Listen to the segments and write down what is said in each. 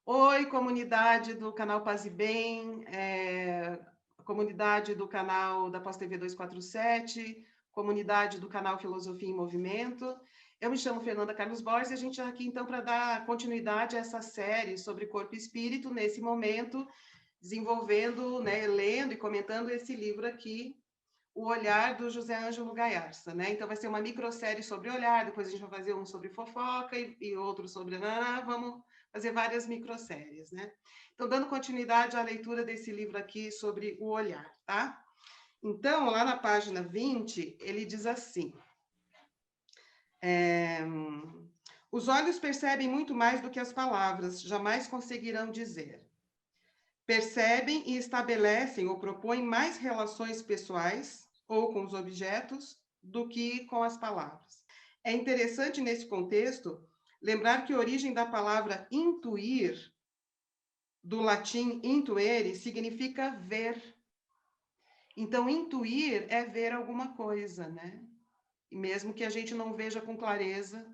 Oi, comunidade do canal Paz e Bem, comunidade do canal da Pós TV 247, comunidade do canal Filosofia em Movimento. Eu me chamo Fernanda Carlos Borges e a gente está aqui então para dar continuidade a essa série sobre corpo e espírito, nesse momento, desenvolvendo, lendo e comentando esse livro aqui, O Olhar, do José Ângelo Gaiarsa, né? Então vai ser uma microsérie sobre olhar, depois a gente vai fazer um sobre fofoca e outro sobre... Vamos fazer várias microséries, né? Então, dando continuidade à leitura desse livro aqui sobre o olhar, tá? Então, lá na página 20, ele diz assim... Os olhos percebem muito mais do que as palavras jamais conseguirão dizer. Percebem e estabelecem ou propõem mais relações pessoais ou com os objetos do que com as palavras. É interessante, nesse contexto, lembrar que a origem da palavra intuir, do latim intuere, significa ver. Então, intuir é ver alguma coisa, né? E mesmo que a gente não veja com clareza,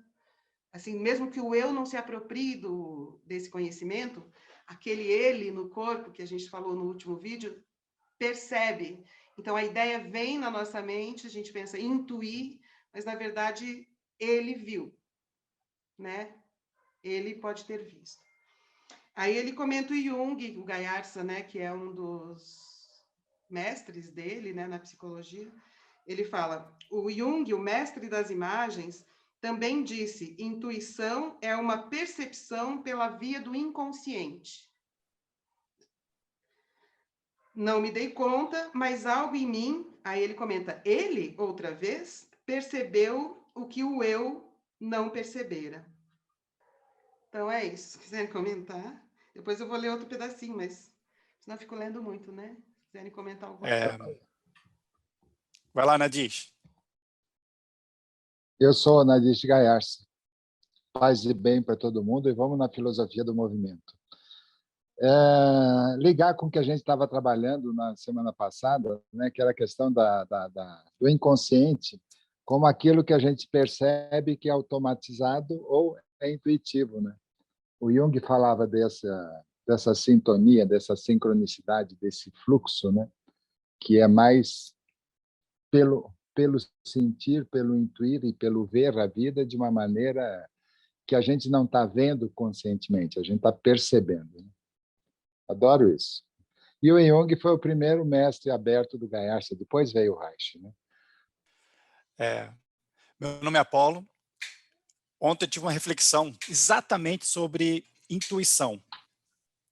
assim, mesmo que o eu não se aproprie desse conhecimento, aquele ele no corpo, que a gente falou no último vídeo, percebe. Então, a ideia vem na nossa mente, a gente pensa em intuir, mas, na verdade, ele viu, né? Ele pode ter visto. Aí ele comenta o Jung, o Gaiarsa, né, que é um dos mestres dele, né, na psicologia. Ele fala, o Jung, o mestre das imagens, também disse, intuição é uma percepção pela via do inconsciente. Não me dei conta, mas algo em mim, aí ele comenta, ele, outra vez, percebeu o que o eu não percebera. Então é isso. Se quiserem comentar, depois eu vou ler outro pedacinho, mas senão eu fico lendo muito, né? Se quiserem comentar alguma coisa. Vai lá, Nadish. Eu sou Nadish Gaiarsa. Paz e bem para todo mundo e vamos na filosofia do movimento. Ligar com o que a gente estava trabalhando na semana passada, né, que era a questão do inconsciente, como aquilo que a gente percebe que é automatizado ou é intuitivo, né? O Jung falava dessa sintonia, dessa sincronicidade, desse fluxo, né, que é mais pelo sentir, pelo intuir e pelo ver a vida de uma maneira que a gente não está vendo conscientemente, a gente está percebendo. Né? Adoro isso. E o Jung foi o primeiro mestre aberto do Gaiarsa, depois veio o Reich. Né? Meu nome é Apolo. Ontem eu tive uma reflexão exatamente sobre intuição.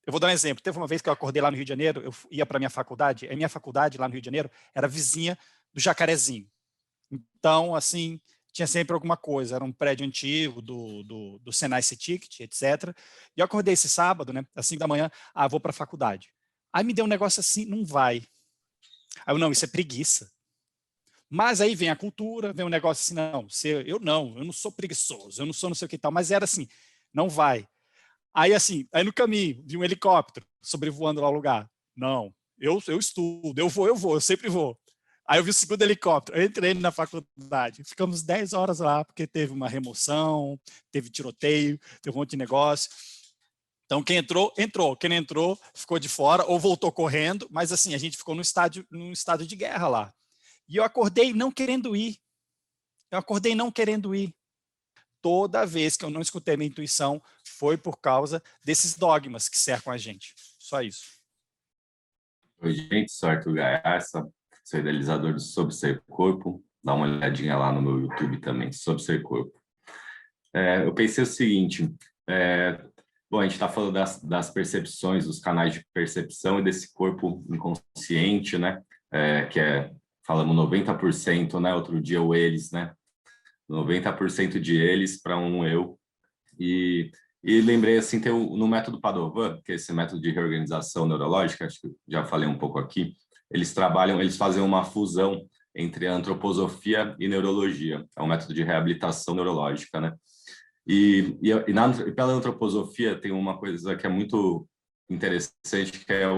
Eu vou dar um exemplo. Teve uma vez que eu acordei lá no Rio de Janeiro, eu ia para a minha faculdade, a minha faculdade lá no Rio de Janeiro era vizinha do Jacarezinho. Então, assim, tinha sempre alguma coisa. Era um prédio antigo do Senai C-Ticket, etc. E eu acordei esse sábado, né, às 5 da manhã, vou para a faculdade. Aí me deu um negócio assim, não vai. Aí eu, não, isso é preguiça. Mas aí vem a cultura, vem um negócio assim, não, eu não sou preguiçoso, eu não sou não sei o que e tal, mas era assim, não vai. Aí assim, aí no caminho, vi um helicóptero sobrevoando lá o lugar. Não, eu estudo, eu sempre vou. Aí eu vi o segundo helicóptero, eu entrei na faculdade, ficamos 10 horas lá, porque teve uma remoção, teve tiroteio, teve um monte de negócio. Então, quem entrou, entrou. Quem não entrou, ficou de fora ou voltou correndo, mas assim, a gente ficou num estado de guerra lá. E eu acordei não querendo ir. Toda vez que eu não escutei minha intuição, foi por causa desses dogmas que cercam a gente. Só isso. Oi, gente, sou Arthur Gaiarsa, sou idealizador do Sobre Ser Corpo. Dá uma olhadinha lá no meu YouTube também, Sobre Ser Corpo. Eu pensei o seguinte, bom, a gente está falando das percepções, dos canais de percepção e desse corpo inconsciente, né? Falamos 90%, né? Outro dia o eles, né? 90% de eles para um eu. E lembrei, assim, no método Padovan, que é esse método de reorganização neurológica, acho que já falei um pouco aqui, eles fazem uma fusão entre a antroposofia e neurologia. É um método de reabilitação neurológica, né? E pela antroposofia tem uma coisa que é muito interessante, que é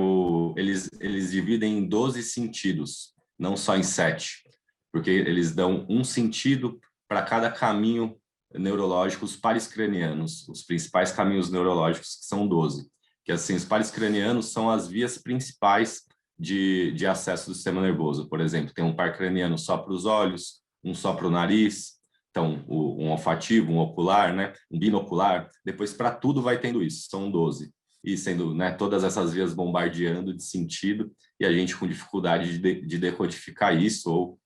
eles dividem em 12 sentidos, não só em 7, porque eles dão um sentido para cada caminho neurológicos pares cranianos, os principais caminhos neurológicos, que são 12. Que, assim, os pares cranianos são as vias principais de acesso do sistema nervoso. Por exemplo, tem um par craniano só para os olhos, um só para o nariz, então, um olfativo, um ocular, né? Um binocular. Depois, para tudo vai tendo isso, são 12. E sendo, né, todas essas vias bombardeando de sentido, e a gente com dificuldade de decodificar isso,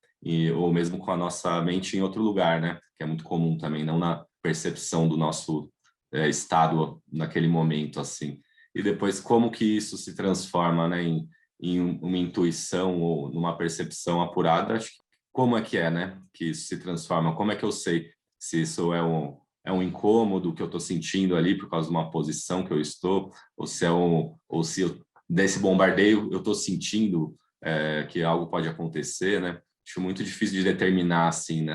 ou mesmo com a nossa mente em outro lugar, né? Que é muito comum também, não na percepção do nosso estado naquele momento, assim. E depois, como que isso se transforma, né, em uma intuição ou numa percepção apurada, acho que como é que é, né, que isso se transforma? Como é que eu sei se isso é um incômodo que eu estou sentindo ali por causa de uma posição que eu estou, ou se desse bombardeio eu estou sentindo que algo pode acontecer, né? Acho muito difícil de determinar assim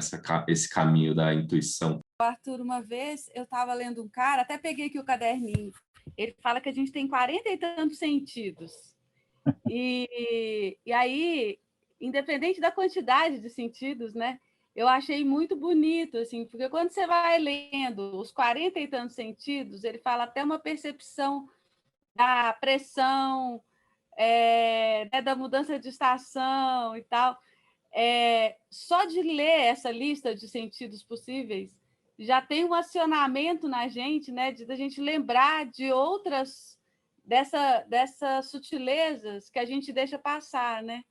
esse caminho da intuição. Arthur, uma vez eu estava lendo um cara, até peguei aqui o caderninho. Ele fala que a gente tem 40 e tantos sentidos. E aí, independente da quantidade de sentidos, né? Eu achei muito bonito, assim, porque quando você vai lendo os 40 e tantos sentidos, ele fala até uma percepção da pressão, da mudança de estação e tal. Só de ler essa lista de sentidos possíveis já tem um acionamento na gente, né, de a gente lembrar de outras dessas sutilezas que a gente deixa passar, né?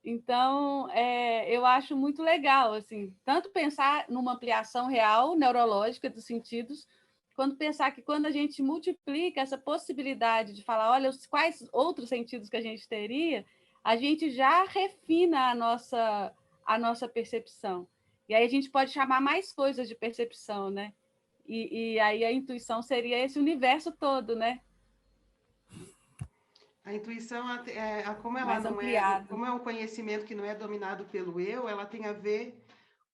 Então, eu acho muito legal, assim, tanto pensar numa ampliação real neurológica dos sentidos, quanto pensar que quando a gente multiplica essa possibilidade de falar, olha, quais outros sentidos que a gente teria, a gente já refina a nossa percepção. E aí a gente pode chamar mais coisas de percepção, né? E aí a intuição seria esse universo todo, né? A intuição, como ela Mais não ampliado. como é um conhecimento que não é dominado pelo eu, ela tem a ver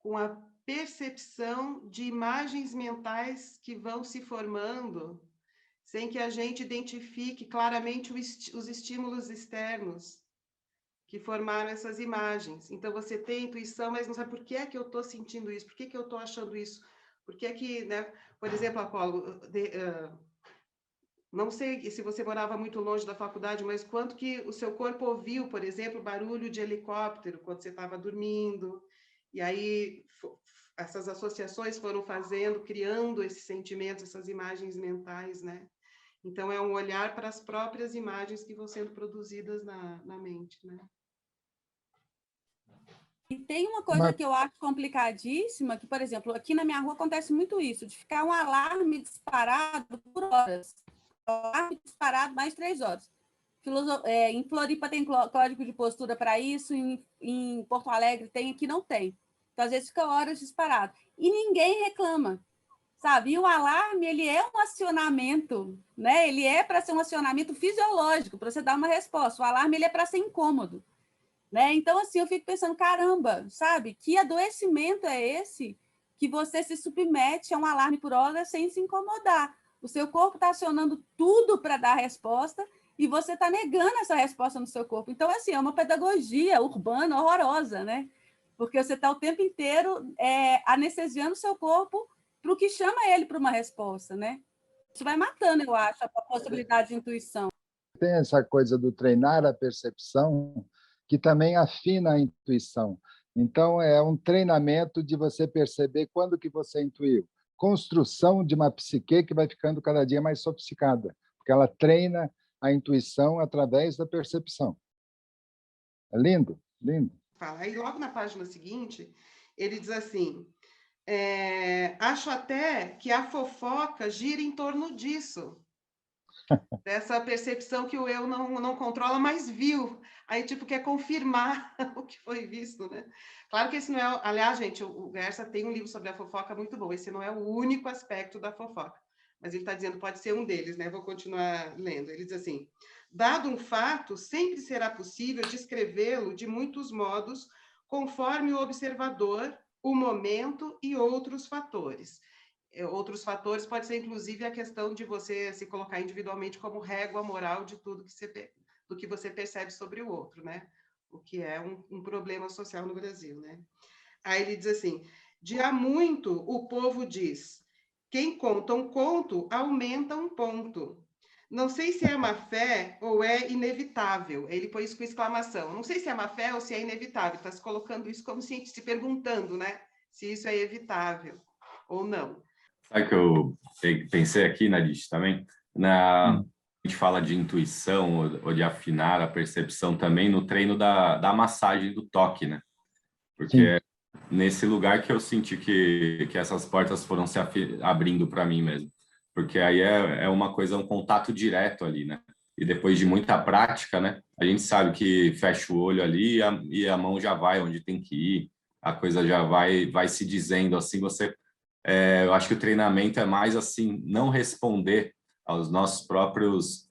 com a percepção de imagens mentais que vão se formando sem que a gente identifique claramente os estímulos externos que formaram essas imagens. Então, você tem intuição, mas não sabe por que é que eu estou sentindo isso, por que eu estou achando isso, por que é que, né? Por exemplo, Apolo, não sei se você morava muito longe da faculdade, mas quanto que o seu corpo ouviu, por exemplo, barulho de helicóptero quando você estava dormindo, e aí essas associações foram fazendo, criando esses sentimentos, essas imagens mentais, né? Então, é um olhar para as próprias imagens que vão sendo produzidas na mente, né? E tem uma coisa que eu acho complicadíssima, que, por exemplo, aqui na minha rua acontece muito isso, de ficar um alarme disparado por horas. Alarme disparado mais 3 horas. Em Floripa tem código de postura para isso, em Porto Alegre tem, aqui não tem. Então, às vezes, fica horas disparado. E ninguém reclama, sabe? E o alarme, ele é um acionamento, né? Ele é para ser um acionamento fisiológico, para você dar uma resposta. O alarme, ele é para ser incômodo. Né? Então, assim, eu fico pensando, caramba, sabe? Que adoecimento é esse que você se submete a um alarme por hora sem se incomodar? O seu corpo está acionando tudo para dar a resposta e você está negando essa resposta no seu corpo. Então, assim, é uma pedagogia urbana horrorosa, né? Porque você está o tempo inteiro anestesiando o seu corpo para o que chama ele para uma resposta, né? Isso vai matando, eu acho, a possibilidade de intuição. Tem essa coisa do treinar a percepção, que também afina a intuição. Então, é um treinamento de você perceber quando que você intuiu. Construção de uma psique que vai ficando cada dia mais sofisticada, porque ela treina a intuição através da percepção. É lindo, lindo. Aí, logo na página seguinte, ele diz assim, acho até que a fofoca gira em torno disso. Dessa percepção que o eu não controla, mas viu. Aí, tipo, quer confirmar o que foi visto, né? Claro que esse não é... Aliás, gente, o Gersa tem um livro sobre a fofoca muito bom. Esse não é o único aspecto da fofoca. Mas ele está dizendo, pode ser um deles, né? Vou continuar lendo. Ele diz assim, dado um fato, sempre será possível descrevê-lo de muitos modos, conforme o observador, o momento e outros fatores. Outros fatores pode ser, inclusive, a questão de você se colocar individualmente como régua moral de tudo do que você percebe sobre o outro, né? O que é um problema social no Brasil, né? Aí ele diz assim, De há muito, o povo diz: quem conta um conto, aumenta um ponto. Não sei se é má fé ou é inevitável. Ele pôs isso com exclamação. Não sei se é má fé ou se é inevitável. Está se colocando isso como se perguntando, né? Se isso é evitável ou não. Sabe o que eu pensei aqui, Nadine, também? A gente fala de intuição ou de afinar a percepção também no treino da massagem do toque, né? Porque é nesse lugar que eu senti que essas portas foram se abrindo para mim mesmo. Porque aí é uma coisa, um contato direto ali, né? E depois de muita prática, né? A gente sabe que fecha o olho ali e a mão já vai onde tem que ir, a coisa já vai se dizendo assim, eu acho que o treinamento é mais assim, não responder aos nossos próprios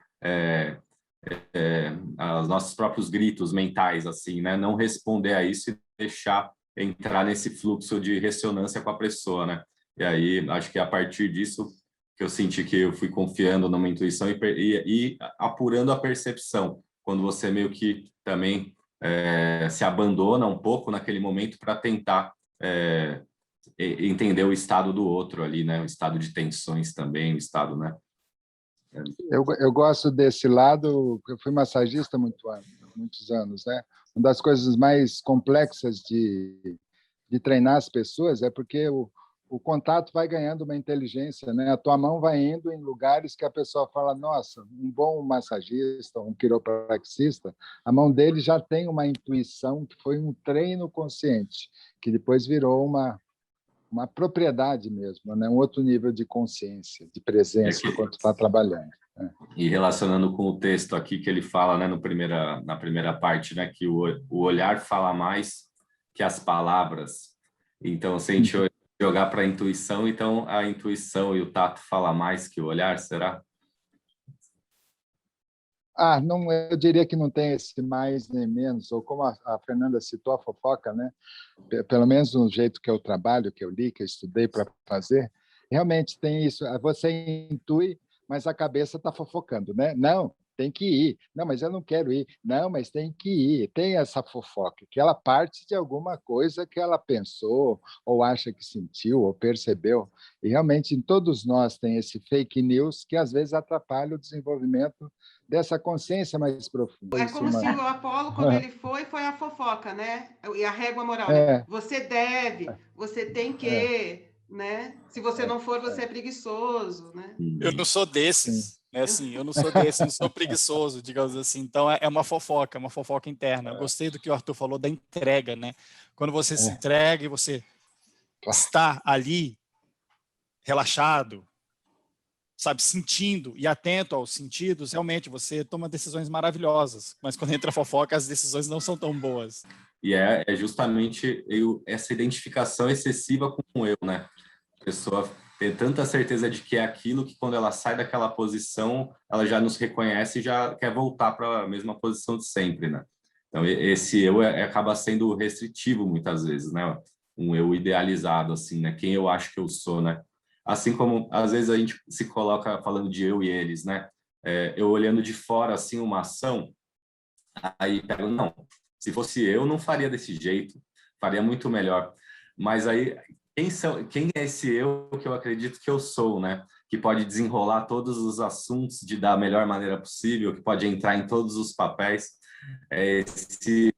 aos nossos próprios gritos mentais, assim, né? Não responder a isso e deixar entrar nesse fluxo de ressonância com a pessoa, né? E aí, acho que a partir disso que eu senti que eu fui confiando numa intuição e apurando a percepção, quando você meio que também se abandona um pouco naquele momento para tentar entender o estado do outro ali, né? O estado de tensões também, o estado, né? Eu gosto desse lado, eu fui massagista muitos anos, né? Uma das coisas mais complexas de treinar as pessoas é porque o contato vai ganhando uma inteligência, né? A tua mão vai indo em lugares que a pessoa fala, nossa, um bom massagista, um quiropraxista, a mão dele já tem uma intuição que foi um treino consciente, que depois virou uma propriedade mesmo, né? Um outro nível de consciência, de presença enquanto está trabalhando. Né? E relacionando com o texto aqui que ele fala, né, na primeira parte, né, que o olhar fala mais que as palavras. Então, se a gente jogar para a intuição, então a intuição e o tato fala mais que o olhar, será? Não, eu diria que não tem esse mais nem menos, ou como a Fernanda citou, a fofoca, né? Pelo menos no jeito que eu trabalho, que eu li, que eu estudei para fazer, realmente tem isso. Você intui, mas a cabeça está fofocando, né? Não, tem que ir. Não, mas eu não quero ir. Não, mas tem que ir. Tem essa fofoca, que ela parte de alguma coisa que ela pensou, ou acha que sentiu, ou percebeu. E realmente em todos nós tem esse fake news que às vezes atrapalha o desenvolvimento dessa consciência mais profunda. É como se o Apolo, quando ele foi a fofoca, né? E a régua moral, né? Você deve, você tem que, né? Se você não for, você é preguiçoso, né? Eu não sou desses, né? Assim, eu não sou desses, não sou preguiçoso, digamos assim. Então é uma fofoca interna. Eu gostei do que o Arthur falou da entrega, né? Quando você se entrega e você está ali relaxado, sabe, sentindo e atento aos sentidos, realmente você toma decisões maravilhosas. Mas quando entra a fofoca, as decisões não são tão boas. E é justamente essa identificação excessiva com o eu, né? A pessoa ter tanta certeza de que é aquilo que quando ela sai daquela posição, ela já nos reconhece e já quer voltar para a mesma posição de sempre, né? Então, esse eu acaba sendo restritivo muitas vezes, né? Um eu idealizado, assim, né? Quem eu acho que eu sou, né? Assim como, às vezes, a gente se coloca falando de eu e eles, né? Eu olhando de fora, assim, uma ação, aí pego, não, se fosse eu, não faria desse jeito, faria muito melhor. Mas aí, quem é esse eu que eu acredito que eu sou, né? Que pode desenrolar todos os assuntos da melhor maneira possível, que pode entrar em todos os papéis. É esse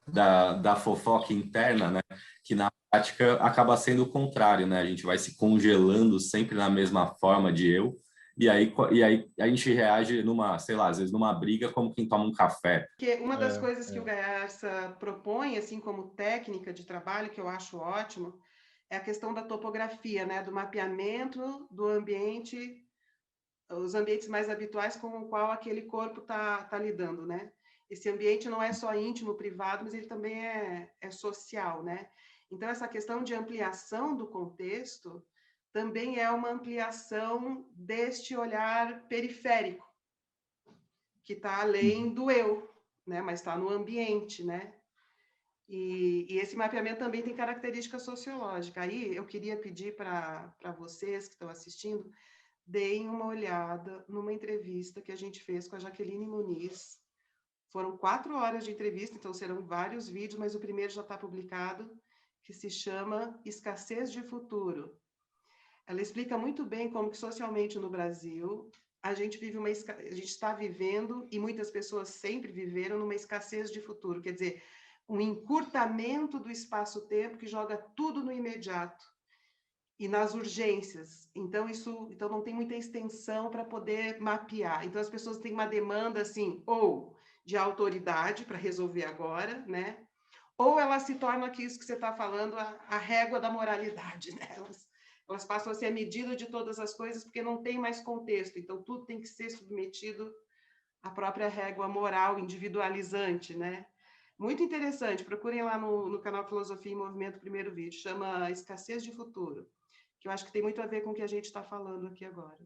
da fofoca interna, né? Que na prática acaba sendo o contrário, né? A gente vai se congelando sempre na mesma forma de eu, e aí a gente reage numa, sei lá, às vezes numa briga como quem toma um café. Porque uma das coisas que o Gaiarsa propõe, assim como técnica de trabalho, que eu acho ótimo, é a questão da topografia, né? Do mapeamento do ambiente, os ambientes mais habituais com o qual aquele corpo está lidando, né? Esse ambiente não é só íntimo, privado, mas ele também é social, né? Então, essa questão de ampliação do contexto também é uma ampliação deste olhar periférico, que está além do eu, né? Mas está no ambiente, né? E esse mapeamento também tem característica sociológica. Aí eu queria pedir para vocês que estão assistindo, deem uma olhada numa entrevista que a gente fez com a Jaqueline Muniz. Foram 4 horas de entrevista, então serão vários vídeos, mas o primeiro já está publicado, que se chama Escassez de Futuro. Ela explica muito bem como que socialmente no Brasil a gente está vivendo, e muitas pessoas sempre viveram, numa escassez de futuro, quer dizer, um encurtamento do espaço-tempo que joga tudo no imediato e nas urgências. Então não tem muita extensão para poder mapear. Então as pessoas têm uma demanda assim, ou de autoridade para resolver agora, né? Ou ela se torna aqui isso que você está falando, a régua da moralidade, né? Elas passam a ser a medida de todas as coisas porque não tem mais contexto. Então tudo tem que ser submetido à própria régua moral individualizante, né? Muito interessante. Procurem lá no canal Filosofia em Movimento, o primeiro vídeo, chama Escassez de Futuro, que eu acho que tem muito a ver com o que a gente está falando aqui agora.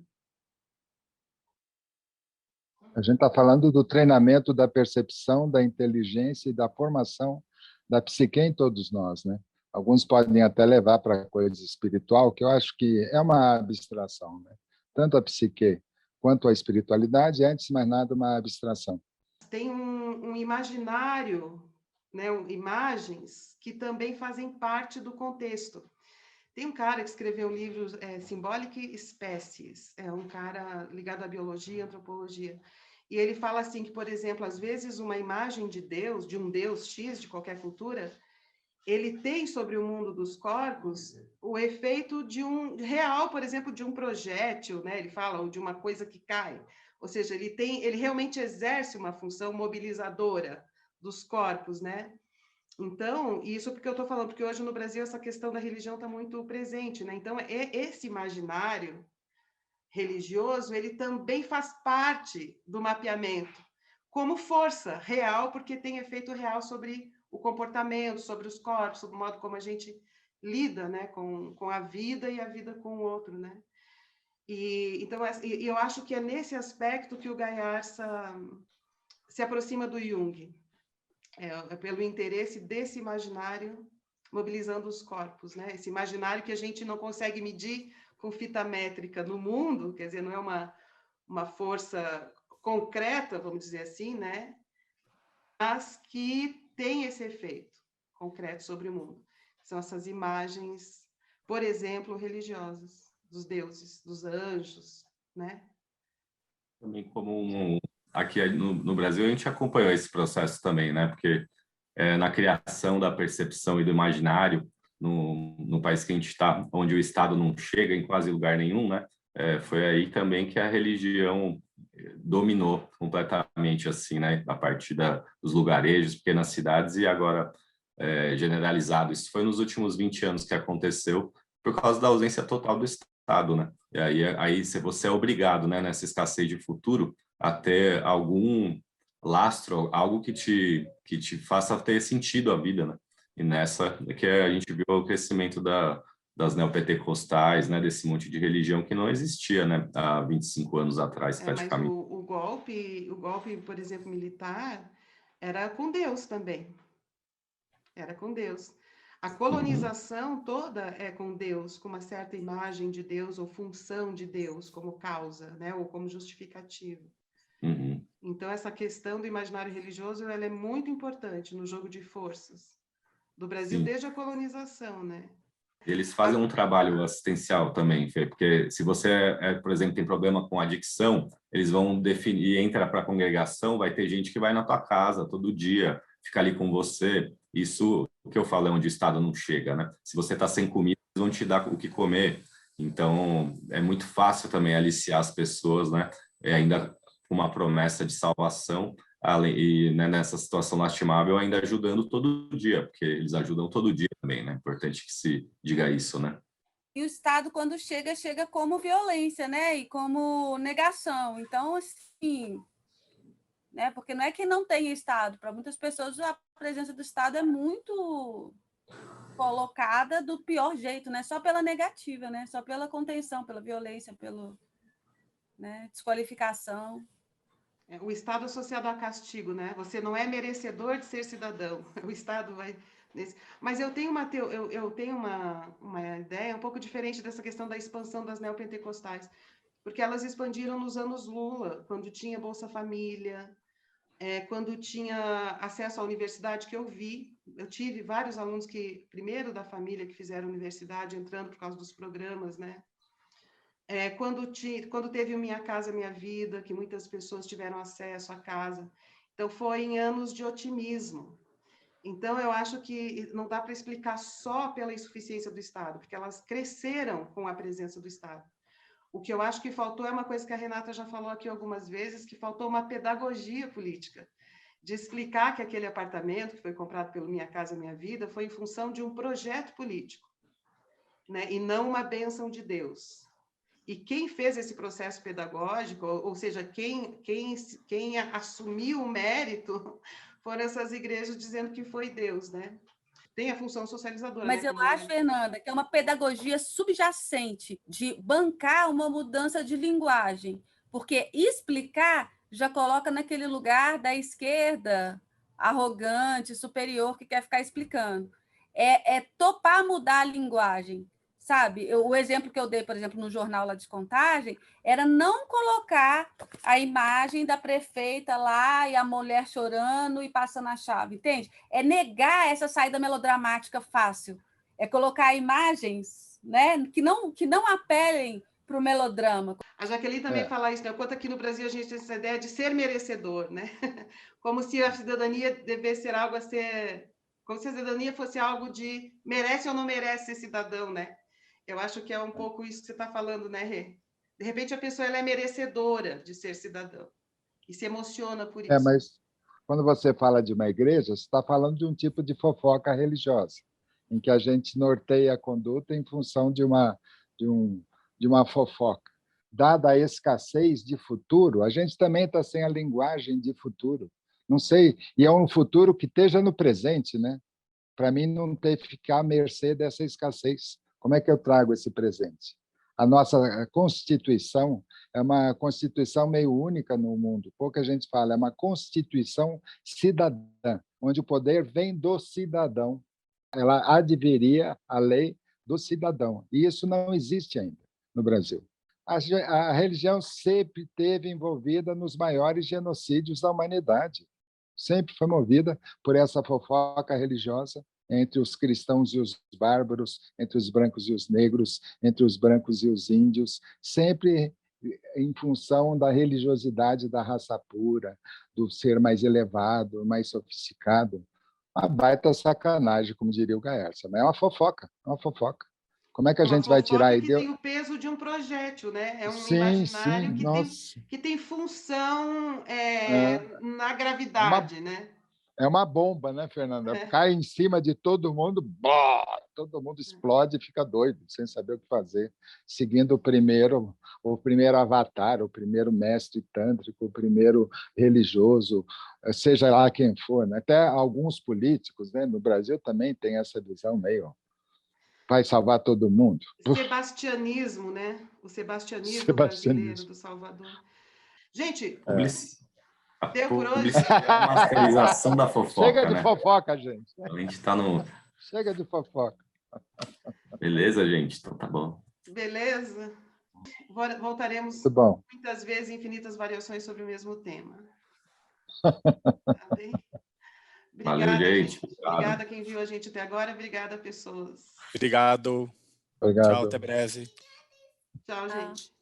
A gente está falando do treinamento da percepção, da inteligência e da formação da psique em todos nós, né? Alguns podem até levar para a coisa espiritual, que eu acho que é uma abstração, né? Tanto a psique quanto a espiritualidade é, antes de mais nada, uma abstração. Tem um imaginário, né? Imagens que também fazem parte do contexto. Tem um cara que escreveu um livro, Symbolic Species, é um cara ligado à biologia e antropologia, e ele fala assim que, por exemplo, às vezes uma imagem de Deus, de um Deus X, de qualquer cultura, ele tem sobre o mundo dos corpos o efeito de um real, por exemplo, de um projétil, né? Ele fala, ou de uma coisa que cai. Ou seja, ele realmente exerce uma função mobilizadora dos corpos, né? Então, isso porque eu estou falando, porque hoje no Brasil essa questão da religião está muito presente, né? Então, esse imaginário religioso, ele também faz parte do mapeamento, como força real, porque tem efeito real sobre o comportamento, sobre os corpos, sobre o modo como a gente lida, né, com a vida e a vida com o outro, né? Então, eu acho que é nesse aspecto que o Gaiarsa se aproxima do Jung, pelo interesse desse imaginário mobilizando os corpos, né? Esse imaginário que a gente não consegue medir com fita métrica no mundo, quer dizer, não é uma força concreta, vamos dizer assim, né? Mas que tem esse efeito concreto sobre o mundo. São essas imagens, por exemplo, religiosas, dos deuses, dos anjos, né? Também aqui no Brasil a gente acompanhou esse processo também, né? Porque na criação da percepção e do imaginário no país que a gente está, onde o Estado não chega em quase lugar nenhum, né? Foi aí também que a religião dominou completamente, assim, né? A partir dos lugarejos, pequenas cidades e agora generalizado. Isso foi nos últimos 20 anos que aconteceu por causa da ausência total do Estado, né? E aí você é obrigado, né? Nessa escassez de futuro a ter algum lastro, algo que te faça ter sentido a vida, né? E nessa que a gente viu o crescimento das neopentecostais, né? Desse monte de religião que não existia, né? Há 25 anos atrás, praticamente. Mas o golpe, por exemplo, militar, era com Deus também. Era com Deus. A colonização toda é com Deus, com uma certa imagem de Deus ou função de Deus como causa, né? Ou como justificativa. Uhum. Então, essa questão do imaginário religioso, ela é muito importante no jogo de forças do Brasil, Sim. desde a colonização, né? Eles fazem um trabalho assistencial também, Fê, porque se você, por exemplo, tem problema com adicção, eles vão definir, entra para a congregação, vai ter gente que vai na tua casa todo dia, fica ali com você. Isso, o que eu falo, é onde o Estado não chega, né? Se você está sem comida, eles vão te dar o que comer. Então, é muito fácil também aliciar as pessoas, né? Ainda com uma promessa de salvação, e né, nessa situação lastimável ainda ajudando todo dia, porque eles ajudam todo dia também, né? Importante que se diga isso, né? E o Estado, quando chega, chega como violência, né? E como negação. Então, assim, né? Porque não é que não tem Estado. Para muitas pessoas, a presença do Estado é muito colocada do pior jeito, né? Só pela negativa, né? Só pela contenção, pela violência, pela desqualificação. O Estado associado a castigo, né? Você não é merecedor de ser cidadão. O Estado vai nesse... Mas eu tenho uma ideia um pouco diferente dessa questão da expansão das neopentecostais, porque elas expandiram nos anos Lula, quando tinha Bolsa Família, quando tinha acesso à universidade, que eu tive vários alunos primeiro da família, que fizeram universidade, entrando por causa dos programas, né? Quando teve o Minha Casa Minha Vida, que muitas pessoas tiveram acesso à casa. Então, foi em anos de otimismo. Então, eu acho que não dá para explicar só pela insuficiência do Estado, porque elas cresceram com a presença do Estado. O que eu acho que faltou é uma coisa que a Renata já falou aqui algumas vezes, que faltou uma pedagogia política, de explicar que aquele apartamento que foi comprado pelo Minha Casa Minha Vida foi em função de um projeto político, né? E não uma bênção de Deus. E quem fez esse processo pedagógico, ou seja, quem assumiu o mérito, foram essas igrejas dizendo que foi Deus, né? Tem a função socializadora. Mas né? eu acho, Fernanda, que é uma pedagogia subjacente de bancar uma mudança de linguagem, porque explicar já coloca naquele lugar da esquerda arrogante, superior, que quer ficar explicando. É topar mudar a linguagem. Sabe, o exemplo que eu dei, por exemplo, no jornal lá de Contagem, era não colocar a imagem da prefeita lá e a mulher chorando e passando a chave, entende? É negar essa saída melodramática fácil. É colocar imagens, né, que não apelem para o melodrama. A Jaqueline também fala isso, né? Quanto aqui no Brasil a gente tem essa ideia de ser merecedor, né? Como se a cidadania devesse ser algo a ser... Como se a cidadania fosse algo de merece ou não merece ser cidadão, né? Eu acho que é um pouco isso que você está falando, né, Rê? De repente, a pessoa ela é merecedora de ser cidadão e se emociona por isso. Mas quando você fala de uma igreja, você está falando de um tipo de fofoca religiosa, em que a gente norteia a conduta em função de uma fofoca. Dada a escassez de futuro, a gente também está sem a linguagem de futuro. Não sei, e é um futuro que esteja no presente, né? Para mim, não ter que ficar à mercê dessa escassez. Como é que eu trago esse presente? A nossa Constituição é uma Constituição meio única no mundo. Pouca gente fala, é uma Constituição cidadã, onde o poder vem do cidadão. Ela adviria a lei do cidadão. E isso não existe ainda no Brasil. A religião sempre esteve envolvida nos maiores genocídios da humanidade. Sempre foi movida por essa fofoca religiosa entre os cristãos e os bárbaros, entre os brancos e os negros, entre os brancos e os índios, sempre em função da religiosidade da raça pura, do ser mais elevado, mais sofisticado. Uma baita sacanagem, como diria o Gaersa, mas é uma fofoca, é uma fofoca. Como é que a gente vai tirar a ideia? Tem o peso de um projétil, né? É um imaginário que tem função na gravidade, né? É uma bomba, né, Fernanda? Cai em cima de todo mundo, todo mundo explode e fica doido, sem saber o que fazer, seguindo o primeiro avatar, o primeiro mestre tântrico, o primeiro religioso, seja lá quem for. Né? Até alguns políticos, né, no Brasil também tem essa visão meio vai salvar todo mundo. Sebastianismo, né? O sebastianismo brasileiro do Salvador. Gente, deu por hoje. A masterização da fofoca. Chega de fofoca, gente. A gente está no... Chega de fofoca. Beleza, gente? Então tá bom. Beleza. Voltaremos muitas vezes, infinitas variações sobre o mesmo tema. Tá bem? Obrigada, valeu, gente. Obrigada a quem viu a gente até agora. Obrigada, pessoas. Obrigado. Obrigado. Tchau, até breve. Tchau, gente.